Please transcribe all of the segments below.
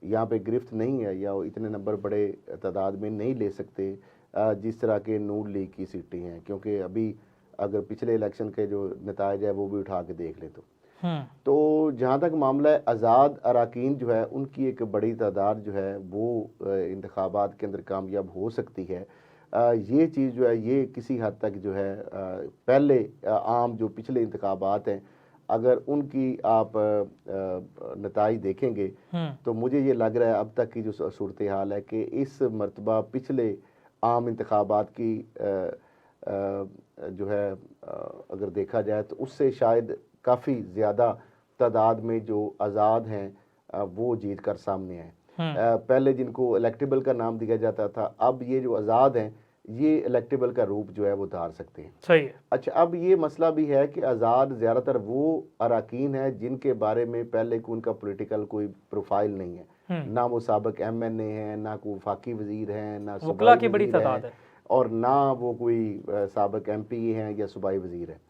यहाँ पे गिरफ्त नहीं है या वो इतने नंबर बड़े तादाद में नहीं ले सकते जिस तरह के नून लीग की सीटें हैं, क्योंकि अभी अगर पिछले इलेक्शन के जो नतायज है वो भी उठा के देख ले तो जहाँ तक मामला है आज़ाद अरकान जो है उनकी एक बड़ी तादाद जो है वो इंतखाबात के अंदर कामयाब हो सकती है। ये चीज़ जो है ये किसी हद तक जो है पहले आम जो पिछले इंतखाबात हैं अगर उनकी आप नताइज देखेंगे तो मुझे ये लग रहा है अब तक की जो सूरत हाल है कि इस मरतबा पिछले आम इंतखाबात की जो है अगर देखा जाए तो उससे शायद काफ़ी ज़्यादा तादाद में जो आज़ाद हैं वो जीत कर सामने आए। पहले जिनको इलेक्टेबल का नाम दिया जाता था, अब ये जो आज़ाद हैं ये इलेक्टेबल का रूप जो है वो धार सकते हैं। सही है। अच्छा, अब ये मसला भी है कि आज़ाद ज़्यादातर वो अरकान है जिनके बारे में पहले को उनका पॉलिटिकल कोई प्रोफाइल नहीं है, ना वो साबिक MNA हैं, ना कोई वफाकी वजीर हैं, ना वकला की बड़ी वजीर तादाद है, और ना वो कोई साबिक MP हैं या सूबाई वजीर है।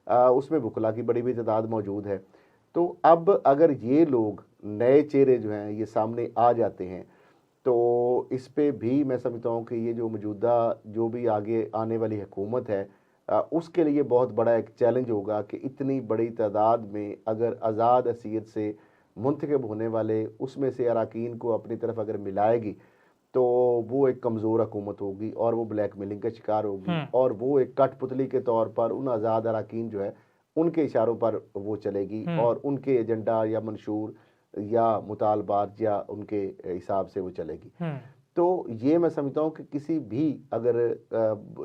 उसमें वकला की बड़ी भी तादाद मौजूद है। तो अब अगर ये लोग नए चेहरे जो हैं ये सामने आ जाते हैं तो इस पे भी मैं समझता हूँ कि ये जो मौजूदा जो भी आगे आने वाली हुकूमत है उसके लिए बहुत बड़ा एक चैलेंज होगा कि इतनी बड़ी तादाद में अगर आज़ाद हैसियत से मुंतखब होने वाले उसमें से अरकान को अपनी तरफ अगर मिलाएगी तो वो एक कमज़ोर हुकूमत होगी और वो ब्लैकमेलिंग का शिकार होगी और वो एक कठपुतली के तौर पर उन आज़ाद अरकान जो है उनके इशारों पर वो चलेगी और उनके एजेंडा या मंशूर या मुतालबात या उनके हिसाब से वो चलेगी। तो ये मैं समझता हूँ कि किसी भी अगर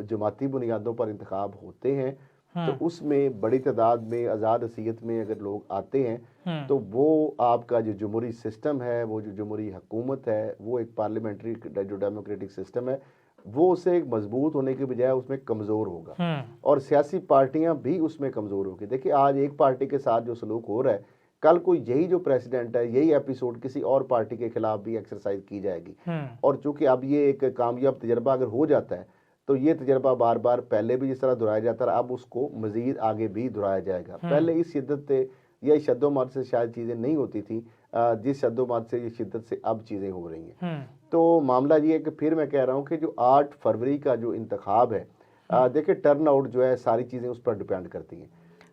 जमाती बुनियादों पर इंतखाब होते हैं तो उसमें बड़ी तादाद में आज़ाद हैसियत में अगर लोग आते हैं तो वो आपका जो जमहूरी सिस्टम है, वो जो जमहूरी हुकूमत है, वो एक पार्लियामेंट्री जो डेमोक्रेटिक सिस्टम है वो उसे एक मजबूत होने के बजाय उसमें कमज़ोर होगा और सियासी पार्टियां भी उसमें कमज़ोर होगी। देखिए आज एक पार्टी के साथ जो सलूक हो रहा है, कल कोई यही जो प्रेसिडेंट है यही एपिसोड किसी और पार्टी के खिलाफ भी एक्सरसाइज की जाएगी और चूंकि अब ये एक कामयाब तजर्बा अगर हो जाता है तो ये तजर्बा बार बार पहले भी जिस तरह दोहराया जाता है अब उसको मजीद आगे भी दोहराया जाएगा। पहले इस शिद्दत से या शद्दोमात से शायद चीज़ें नहीं होती थी, जिस शद्दोमात से ये शिद्दत से अब चीज़ें हो रही हैं। तो मामला ये है कि फिर मैं कह रहा हूँ कि जो 8 फरवरी का जो इंतखाब है, देखिए टर्न आउट जो है सारी चीज़ें उस पर डिपेंड करती हैं।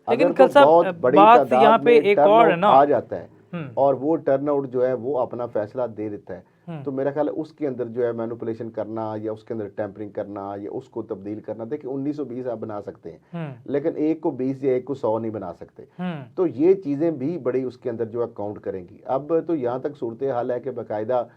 लेकिन अगर तो बहुत बड़ी यहाँ पे एक और है ना आ जाता है और वो टर्न आउट जो है वो अपना फैसला दे देता है तो मेरा ख्याल है उसके अंदर जो है मैनिपुलेशन करना या उसके अंदर टेम्परिंग करना या उसको तब्दील करना, देखिए 1920 आप बना सकते हैं लेकिन एक को 20 या एक को 100 नहीं बना सकते। तो ये चीज़ें भी बड़ी उसके अंदर जो है काउंट करेंगी। अब तो यहाँ तक सूरत हाल है कि बाकायदा